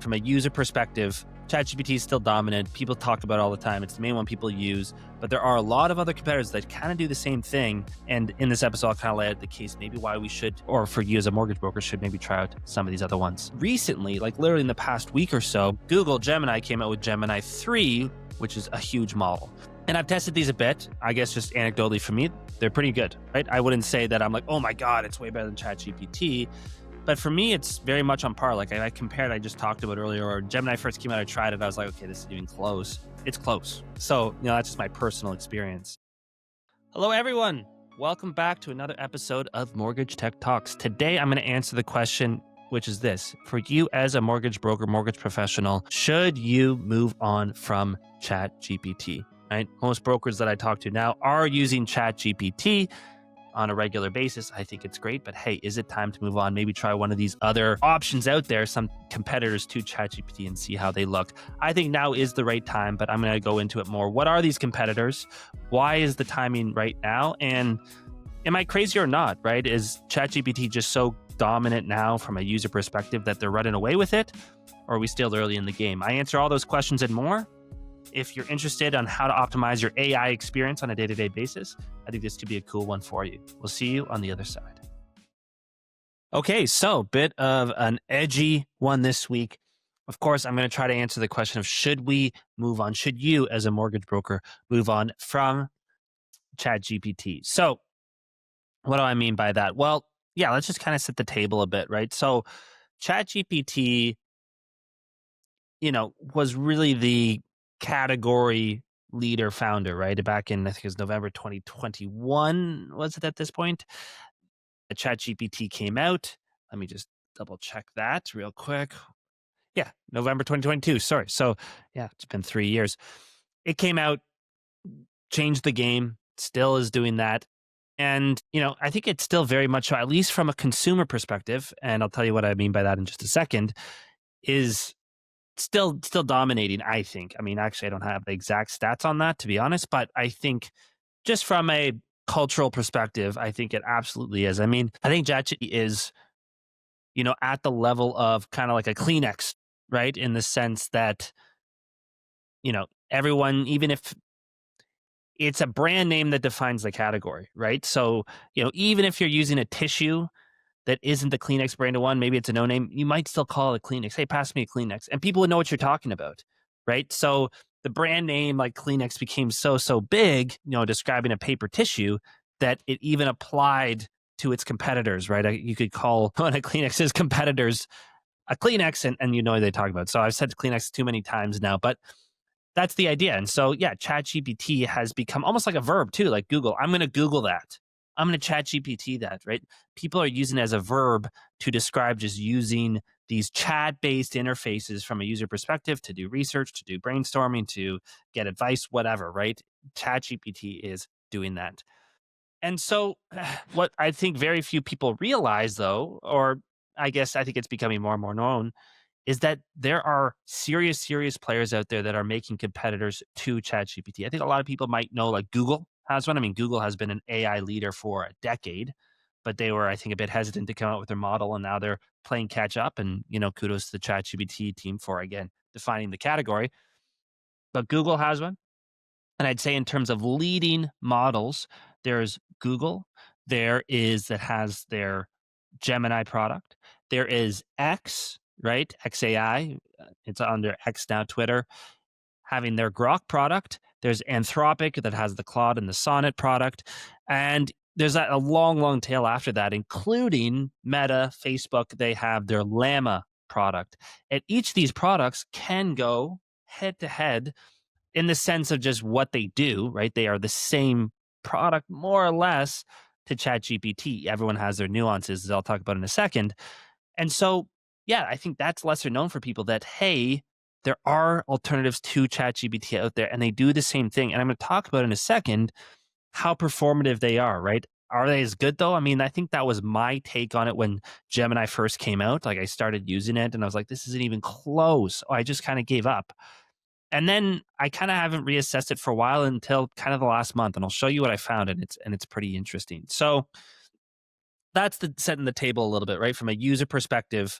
from a user perspective, ChatGPT is still dominant. People talk about it all the time. It's the main one people use, but there are a lot of other competitors that kind of do the same thing. And in this episode, I'll kind of lay out the case, maybe why we should, or for you as a mortgage broker, should maybe try out some of these other ones. Recently, like literally in the past week or so, Google Gemini came out with Gemini 3, which is a huge model. And I've tested these a bit. I guess just anecdotally for me, they're pretty good, right? I wouldn't say that I'm like, oh my God, it's way better than ChatGPT. But for me, it's very much on par. Like I compared, I just talked about earlier, or Gemini first came out, I tried it. I was like, okay, this isn't even close. It's close. So, that's just my personal experience. Hello, everyone. Welcome back to another episode of Mortgage Tech Talks. Today, I'm going to answer the question, which is this. For you as a mortgage broker, mortgage professional, should you move on from ChatGPT? Right? Most brokers that I talk to now are using ChatGPT on a regular basis. I think it's great, but hey, is it time to move on? Maybe try one of these other options out there, some competitors to ChatGPT, and see how they look. I think now is the right time, but I'm going to go into it more. What are these competitors? Why is the timing right now? And am I crazy or not, right? Is ChatGPT just so dominant now from a user perspective that they're running away with it? Or are we still early in the game? I answer all those questions and more. If you're interested on how to optimize your AI experience on a day-to-day basis, I think this could be a cool one for you. We'll see you on the other side. Okay, so bit of an edgy one this week. Of course, I'm going to try to answer the question of should we move on? Should you, as a mortgage broker, move on from ChatGPT? So what do I mean by that? Well, yeah, let's just kind of set the table a bit, right? So ChatGPT, was really the category leader founder, right? Back in, I think it was November 2021, was it at this point? ChatGPT came out. Let me just double check that real quick. Yeah, November 2022, sorry. So yeah, it's been 3 years. It came out, changed the game, still is doing that. And, I think it's still very much, at least from a consumer perspective, and I'll tell you what I mean by that in just a second, is still dominating, I think. I mean, actually, I don't have the exact stats on that, to be honest, but I think just from a cultural perspective, I think it absolutely is. I mean, I think ChatGPT is, at the level of kind of like a Kleenex, right? In the sense that, everyone, even if it's a brand name that defines the category, right? So, even if you're using a tissue that isn't the Kleenex brand of one, maybe it's a no-name, you might still call it a Kleenex. Hey, pass me a Kleenex. And people would know what you're talking about, right? So the brand name like Kleenex became so big, describing a paper tissue, that it even applied to its competitors, right? You could call one of Kleenex's competitors a Kleenex and you know what they talk about. So I've said Kleenex too many times now, but that's the idea. And so, yeah, ChatGPT has become almost like a verb too, like Google. I'm going to Google that. I'm going to ChatGPT that, right? People are using it as a verb to describe just using these chat-based interfaces from a user perspective to do research, to do brainstorming, to get advice, whatever, right? ChatGPT is doing that. And so what I think very few people realize, though, or I think it's becoming more and more known, is that there are serious players out there that are making competitors to ChatGPT. I think a lot of people might know, like Google has one. I mean, Google has been an AI leader for a decade, but they were, I think, a bit hesitant to come out with their model, and now they're playing catch up. And, kudos to the ChatGPT team for, again, defining the category. But Google has one. And I'd say in terms of leading models, there's Google. There is that has their Gemini product. There is X, right? XAI. It's under X now, Twitter, having their Grok product. There's Anthropic that has the Claude and the Sonnet product. And there's a long tail after that, including Meta, Facebook. They have their Llama product. And each of these products can go head to head in the sense of just what they do, right? They are the same product, more or less, to ChatGPT. Everyone has their nuances, as I'll talk about in a second. And so, yeah, I think that's lesser known for people that, hey, there are alternatives to ChatGPT out there, and they do the same thing. And I'm going to talk about in a second how performative they are, right? Are they as good, though? I mean, I think that was my take on it when Gemini first came out. Like, I started using it, and I was like, this isn't even close. I just kind of gave up. And then I kind of haven't reassessed it for a while until kind of the last month, and I'll show you what I found, and it's pretty interesting. So that's setting the table a little bit, right? From a user perspective,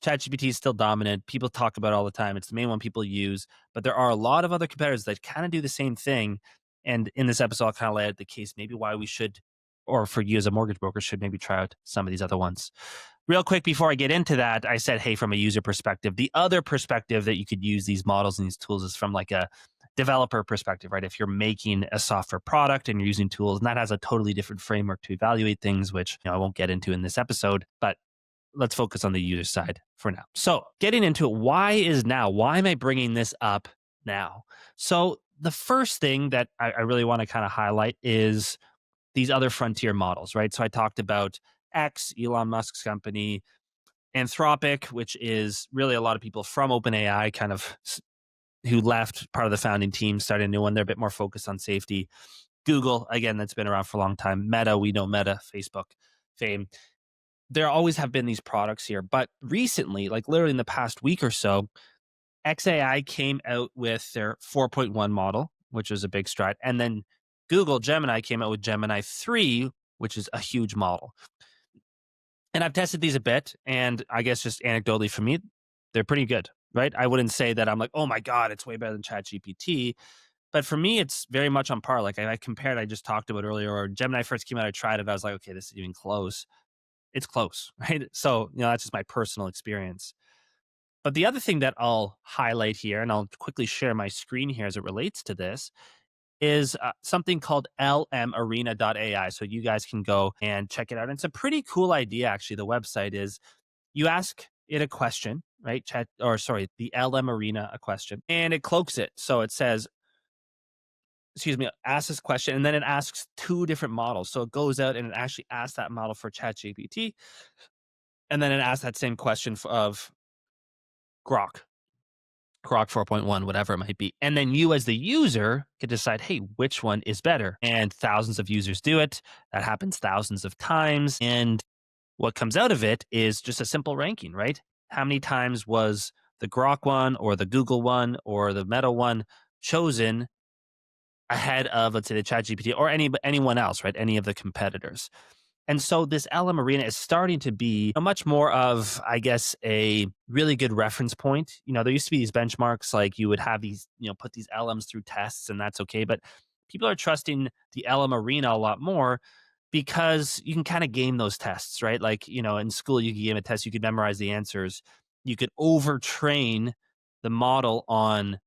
ChatGPT is still dominant. People talk about it all the time. It's the main one people use, but there are a lot of other competitors that kind of do the same thing. And in this episode, I'll kind of lay out the case, maybe why we should, or for you as a mortgage broker, should maybe try out some of these other ones. Real quick, before I get into that, I said, hey, from a user perspective, the other perspective that you could use these models and these tools is from like a developer perspective, right? If you're making a software product and you're using tools, and that has a totally different framework to evaluate things, which I won't get into in this episode, but let's focus on the user side for now. So getting into it, why is now? Why am I bringing this up now? So the first thing that I really want to kind of highlight is these other frontier models, right? So I talked about X, Elon Musk's company, Anthropic, which is really a lot of people from OpenAI kind of who left, part of the founding team, started a new one. They're a bit more focused on safety. Google, again, that's been around for a long time. Meta, we know Meta, Facebook fame. There always have been these products here, but recently, like literally in the past week or so, XAI came out with their 4.1 model, which was a big stride. And then Google Gemini came out with Gemini 3, which is a huge model. And I've tested these a bit, and I guess just anecdotally for me, they're pretty good, right? I wouldn't say that I'm like, oh my God, it's way better than ChatGPT. But for me, it's very much on par. Like I compared, I just talked about earlier, or Gemini first came out, I tried it. I was like, okay, this is even close. It's close, right? So, that's just my personal experience. But the other thing that I'll highlight here, and I'll quickly share my screen here as it relates to this, is something called lmarena.ai. So you guys can go and check it out. And it's a pretty cool idea, actually. The website is you ask it a question, right? The LM Arena a question, and it cloaks it. So it says, asks this question, and then it asks two different models. So it goes out and it actually asks that model for ChatGPT, and then it asks that same question of Grok. Grok 4.1, whatever it might be. And then you as the user can decide, hey, which one is better? And thousands of users do it. That happens thousands of times. And what comes out of it is just a simple ranking, right? How many times was the Grok one or the Google one or the Meta one chosen ahead of, let's say, the ChatGPT or anyone else, right? Any of the competitors. And so this LM Arena is starting to be a much more of, I guess, a really good reference point. There used to be these benchmarks, like you would have these, put these LMs through tests, and that's okay. But people are trusting the LM Arena a lot more because you can kind of game those tests, right? Like, in school, you could game a test, you could memorize the answers, you could overtrain the model on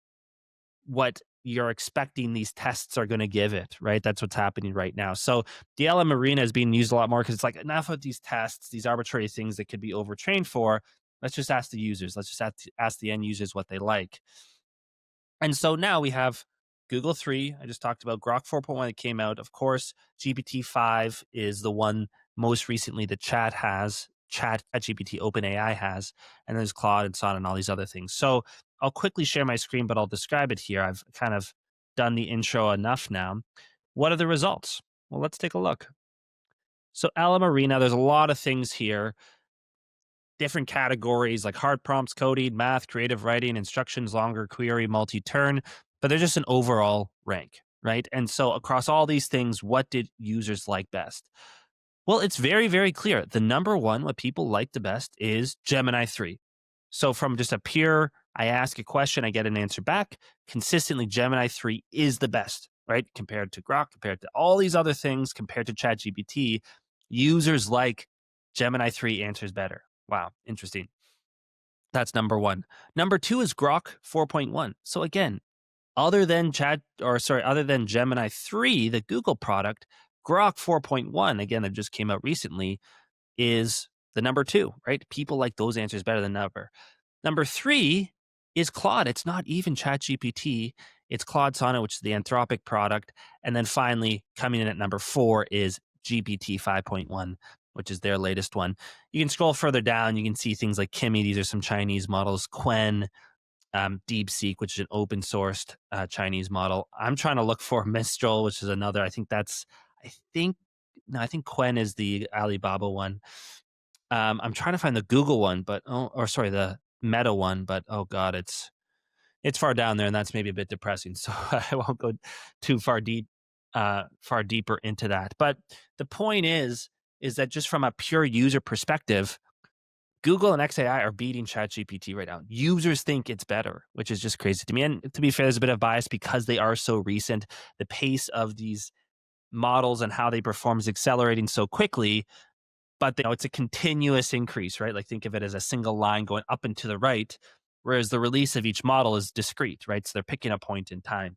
what you're expecting these tests are going to give it, right? That's what's happening right now. So the LM Arena is being used a lot more because it's like, enough of these tests, these arbitrary things that could be overtrained for. Let's just ask the users. Let's just ask the end users what they like. And so now we have Google 3. I just talked about Grok 4.1 that came out. Of course, GPT-5 is the one most recently that ChatGPT OpenAI has. And there's Claude and Sonnet and all these other things. So I'll quickly share my screen, but I'll describe it here. I've kind of done the intro enough now. What are the results? Well, let's take a look. So LM Arena, there's a lot of things here. Different categories like hard prompts, coding, math, creative writing, instructions, longer query, multi-turn, but they're just an overall rank, right? And so across all these things, what did users like best? Well, it's very, very clear. The number one, what people like the best is Gemini 3. So from just a pure, I ask a question, I get an answer back, consistently Gemini 3 is the best, right? Compared to Grok, compared to all these other things, compared to ChatGPT, users like Gemini 3 answers better. Wow, interesting. That's number one. Number two is Grok 4.1. So again, other than Gemini 3, the Google product, Grok 4.1, again, that just came out recently, is the number two, right? People like those answers better than ever. Number three is Claude. It's not even ChatGPT. It's Claude Sonnet, which is the Anthropic product. And then finally, coming in at number four is GPT 5.1, which is their latest one. You can scroll further down. You can see things like Kimi. These are some Chinese models. Quen, DeepSeek, which is an open sourced Chinese model. I'm trying to look for Mistral, which is another. I think Quen is the Alibaba one. I'm trying to find the Google one, the Meta one, but oh god, it's far down there, and that's maybe a bit depressing. So I won't go too far deeper into that. But the point is that just from a pure user perspective, Google and XAI are beating ChatGPT right now. Users think it's better, which is just crazy to me. And to be fair, there's a bit of bias because they are so recent. The pace of these models and how they perform is accelerating so quickly, but it's a continuous increase, right? Like think of it as a single line going up and to the right, whereas the release of each model is discrete, right? So they're picking a point in time.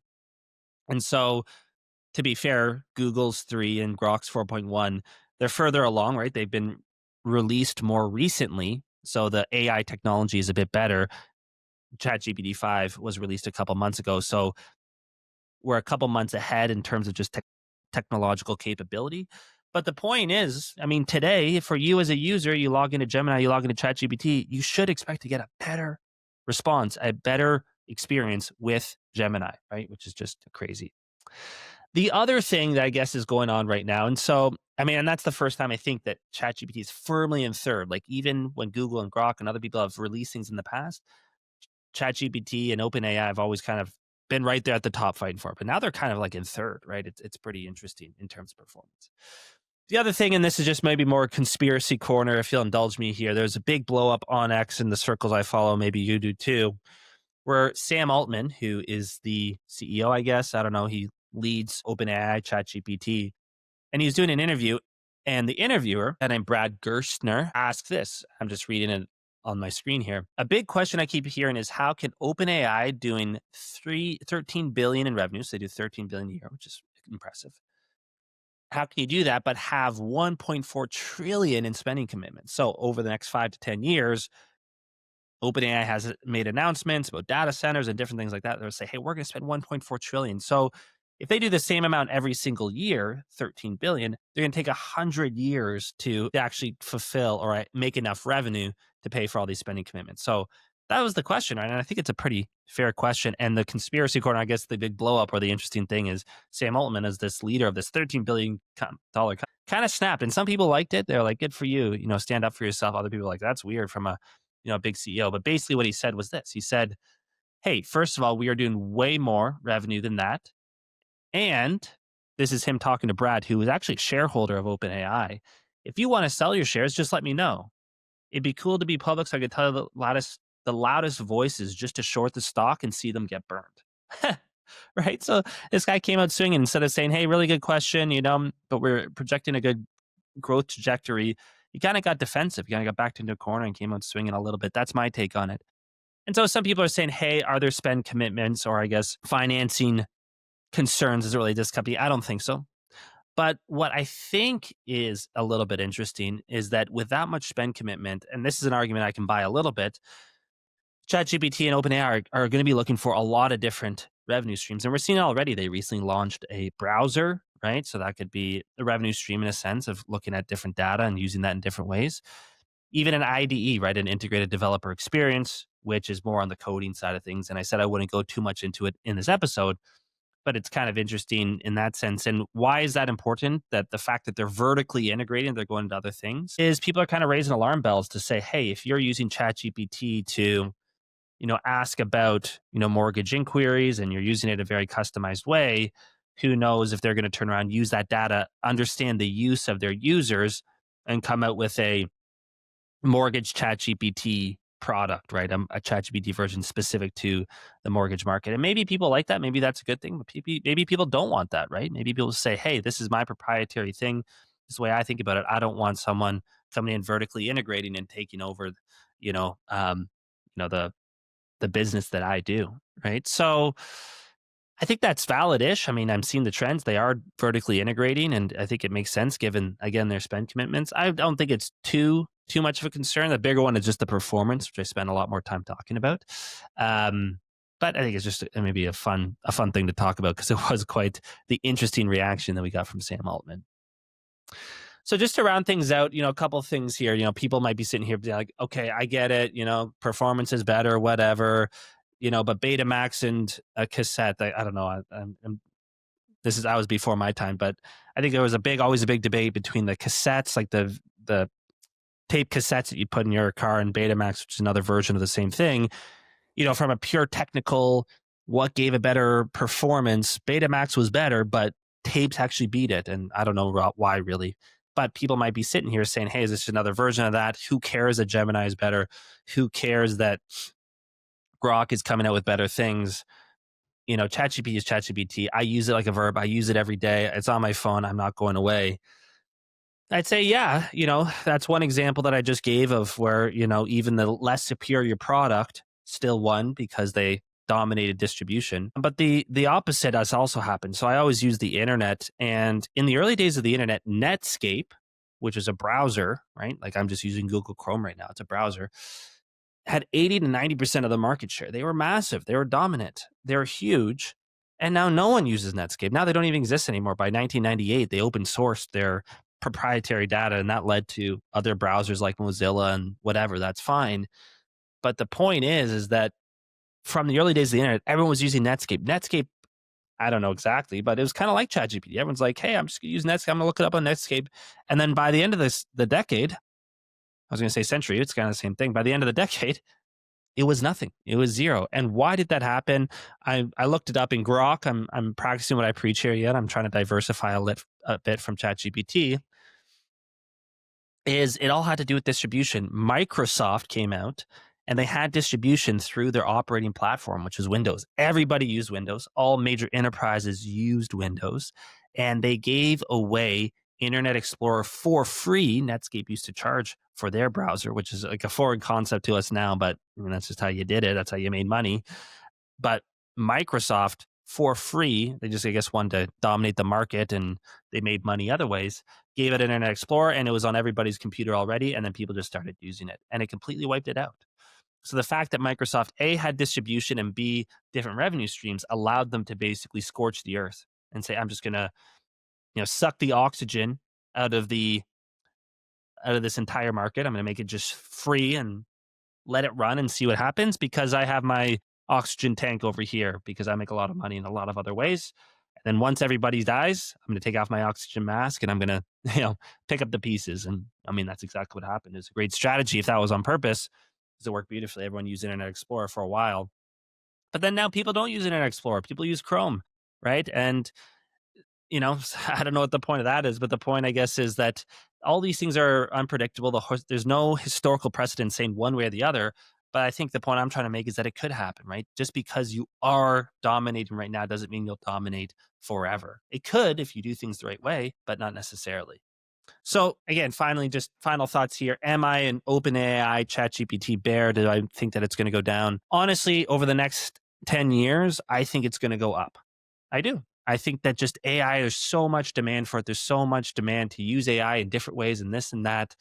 And so to be fair, Google's 3 and Grok's 4.1, they're further along, right? They've been released more recently. So the AI technology is a bit better. ChatGPT 5 was released a couple months ago. So we're a couple months ahead in terms of just technological capability. But the point is, I mean, today, for you as a user, you log into Gemini, you log into ChatGPT, you should expect to get a better response, a better experience with Gemini, right? Which is just crazy. The other thing that I guess is going on right now, and so, I mean, and that's the first time I think that ChatGPT is firmly in third. Like even when Google and Grok and other people have released things in the past, ChatGPT and OpenAI have always kind of been right there at the top fighting for it. But now they're kind of like in third, right? It's pretty interesting in terms of performance. The other thing, and this is just maybe more conspiracy corner, if you'll indulge me here, there's a big blow up on X in the circles I follow, maybe you do too, where Sam Altman, who is the CEO, I guess, I don't know, he leads OpenAI, ChatGPT, and he was doing an interview, and the interviewer, and I'm Brad Gerstner, asked this. I'm just reading it on my screen here. A big question I keep hearing is how can OpenAI doing 13 billion in revenue, so they do 13 billion a year, which is impressive. How can you do that but have 1.4 trillion in spending commitments? So over the next 5 to 10 years, OpenAI has made announcements about data centers and different things like that. They'll say, hey, we're going to spend 1.4 trillion. So if they do the same amount every single year, 13 billion, they're going to take 100 years to actually fulfill or make enough revenue to pay for all these spending commitments. So that was the question, right? And I think it's a pretty fair question. And the conspiracy corner, I guess the big blow up or the interesting thing is Sam Altman as this leader of this $13 billion kind of snapped. And some people liked it. They're like, good for you, stand up for yourself. Other people are like, that's weird from a big CEO. But basically what he said was this. He said, hey, first of all, we are doing way more revenue than that. And this is him talking to Brad, who is actually a shareholder of OpenAI. If you want to sell your shares, just let me know. It'd be cool to be public so I could tell the loudest voices just to short the stock and see them get burned. Right? So this guy came out swinging instead of saying, hey, really good question, but we're projecting a good growth trajectory. He kind of got defensive. He kind of got backed into a corner and came out swinging a little bit. That's my take on it. And so some people are saying, hey, are there spend commitments or I guess financing concerns as it relates to this company? I don't think so. But what I think is a little bit interesting is that with that much spend commitment, and this is an argument I can buy a little bit, ChatGPT and OpenAI are going to be looking for a lot of different revenue streams. And we're seeing it already. They recently launched a browser, right? So that could be a revenue stream in a sense of looking at different data and using that in different ways. Even an IDE, right? An integrated developer experience, which is more on the coding side of things. And I said I wouldn't go too much into it in this episode, but it's kind of interesting in that sense. And why is that important? That the fact that they're vertically integrating, they're going into other things, is people are kind of raising alarm bells to say, hey, if you're using ChatGPT to ask about, mortgage inquiries and you're using it in a very customized way, who knows if they're going to turn around, use that data, understand the use of their users and come out with a mortgage ChatGPT product, right? A ChatGPT version specific to the mortgage market. And maybe people like that. Maybe that's a good thing, but maybe people don't want that, right? Maybe people say, hey, this is my proprietary thing. This is the way I think about it. I don't want someone coming in vertically integrating and taking over, the business that I do, right? So I think that's valid-ish. I mean, I'm seeing the trends. They are vertically integrating, and I think it makes sense given, again, their spend commitments. I don't think it's too much of a concern. The bigger one is just the performance, which I spend a lot more time talking about. But I think it's just maybe a fun thing to talk about because it was quite the interesting reaction that we got from Sam Altman. So just to round things out, a couple of things here. People might be sitting here like, okay, I get it. Performance is better, whatever. But Betamax and a cassette, I don't know. That was before my time, but I think there was always a big debate between the cassettes, like the tape cassettes that you put in your car, and Betamax, which is another version of the same thing. From a pure technical, what gave a better performance? Betamax was better, but tapes actually beat it, and I don't know why really. But people might be sitting here saying, hey, is this another version of that? Who cares that Gemini is better? Who cares that Grok is coming out with better things? ChatGPT is ChatGPT. I use it like a verb. I use it every day. It's on my phone. I'm not going away. I'd say, yeah, that's one example that I just gave of where, even the less superior product still won because they dominated distribution. But the opposite has also happened. So I always use the internet. And in the early days of the internet, Netscape, which is a browser, right? Like I'm just using Google Chrome right now. It's a browser, had 80 to 90% of the market share. They were massive. They were dominant. They were huge. And now no one uses Netscape. Now they don't even exist anymore. By 1998, they open sourced their proprietary data, and that led to other browsers like Mozilla and whatever. That's fine. But the point is that from the early days of the internet, everyone was using Netscape. Netscape, I don't know exactly, but it was kind of like ChatGPT. Everyone's like, hey, I'm just going to use Netscape. I'm going to look it up on Netscape. And then by the end of the decade, I was going to say century, it's kind of the same thing. By the end of the decade, it was nothing. It was zero. And why did that happen? I looked it up in Grok. I'm practicing what I preach here yet. I'm trying to diversify a bit from ChatGPT. It all had to do with distribution. Microsoft came out and they had distribution through their operating platform, which was Windows. Everybody used Windows. All major enterprises used Windows, and they gave away Internet Explorer for free. Netscape used to charge for their browser, which is like a foreign concept to us now, but that's just how you did it. That's how you made money. But Microsoft, for free, they just, I guess, wanted to dominate the market, and they made money other ways, gave it Internet Explorer, and it was on everybody's computer already, and then people just started using it, and it completely wiped it out. So the fact that Microsoft, A, had distribution, and B, different revenue streams allowed them to basically scorch the earth and say, I'm just going to suck the oxygen out of this entire market. I'm going to make it just free and let it run and see what happens, because I have my oxygen tank over here, because I make a lot of money in a lot of other ways. And then once everybody dies, I'm going to take off my oxygen mask and I'm going to, pick up the pieces. And I mean, that's exactly what happened. It's a great strategy if that was on purpose, because it worked beautifully. Everyone used Internet Explorer for a while. But then now people don't use Internet Explorer. People use Chrome, right? And I don't know what the point of that is, but the point, I guess, is that all these things are unpredictable. There's no historical precedent saying one way or the other. But I think the point I'm trying to make is that it could happen, right? Just because you are dominating right now doesn't mean you'll dominate forever. It could if you do things the right way, but not necessarily. So again, finally, just final thoughts here. Am I an OpenAI ChatGPT bear? Do I think that it's going to go down? Honestly, over the next 10 years, I think it's going to go up. I do. I think that just AI, there's so much demand for it. There's so much demand to use AI in different ways and this and that.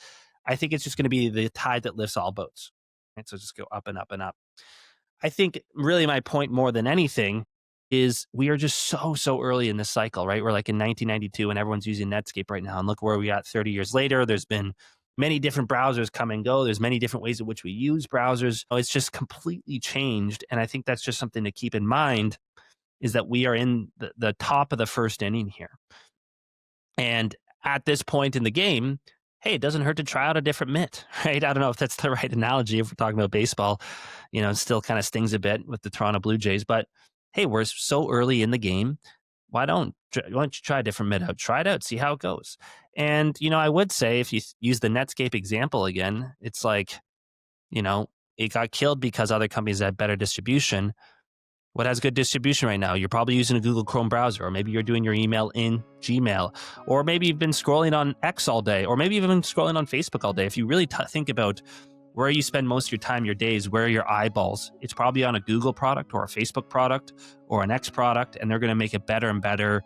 I think it's just going to be the tide that lifts all boats. And so just go up and up and up. I think really my point more than anything is we are just so early in this cycle, right? We're like in 1992 and everyone's using Netscape right now. And look where we are 30 years later. There's been many different browsers come and go. There's many different ways in which we use browsers. It's just completely changed. And I think that's just something to keep in mind, is that we are in the top of the first inning here. And at this point in the game, hey, it doesn't hurt to try out a different mitt, right? I don't know if that's the right analogy if we're talking about baseball. It still kind of stings a bit with the Toronto Blue Jays. But hey, we're so early in the game. Why don't you try a different mitt out? Try it out, see how it goes. And, I would say if you use the Netscape example again, it's like, it got killed because other companies had better distribution. What has good distribution right now? You're probably using a Google Chrome browser, or maybe you're doing your email in Gmail, or maybe you've been scrolling on X all day, or maybe you've been scrolling on Facebook all day. If you really think about where you spend most of your time, your days, where are your eyeballs, it's probably on a Google product or a Facebook product or an X product, and they're going to make it better and better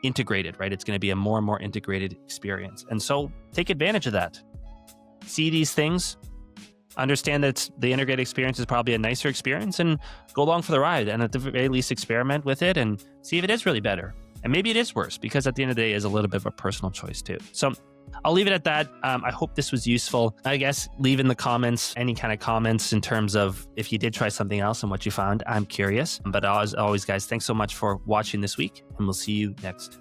integrated, right? It's going to be a more and more integrated experience. And so take advantage of that. See these things. Understand that the integrated experience is probably a nicer experience, and go along for the ride, and at the very least experiment with it and see if it is really better. And maybe it is worse, because at the end of the day, it is a little bit of a personal choice too. So I'll leave it at that. I hope this was useful. I guess leave in the comments any kind of comments in terms of if you did try something else and what you found. I'm curious. But as always, guys, thanks so much for watching this week, and we'll see you next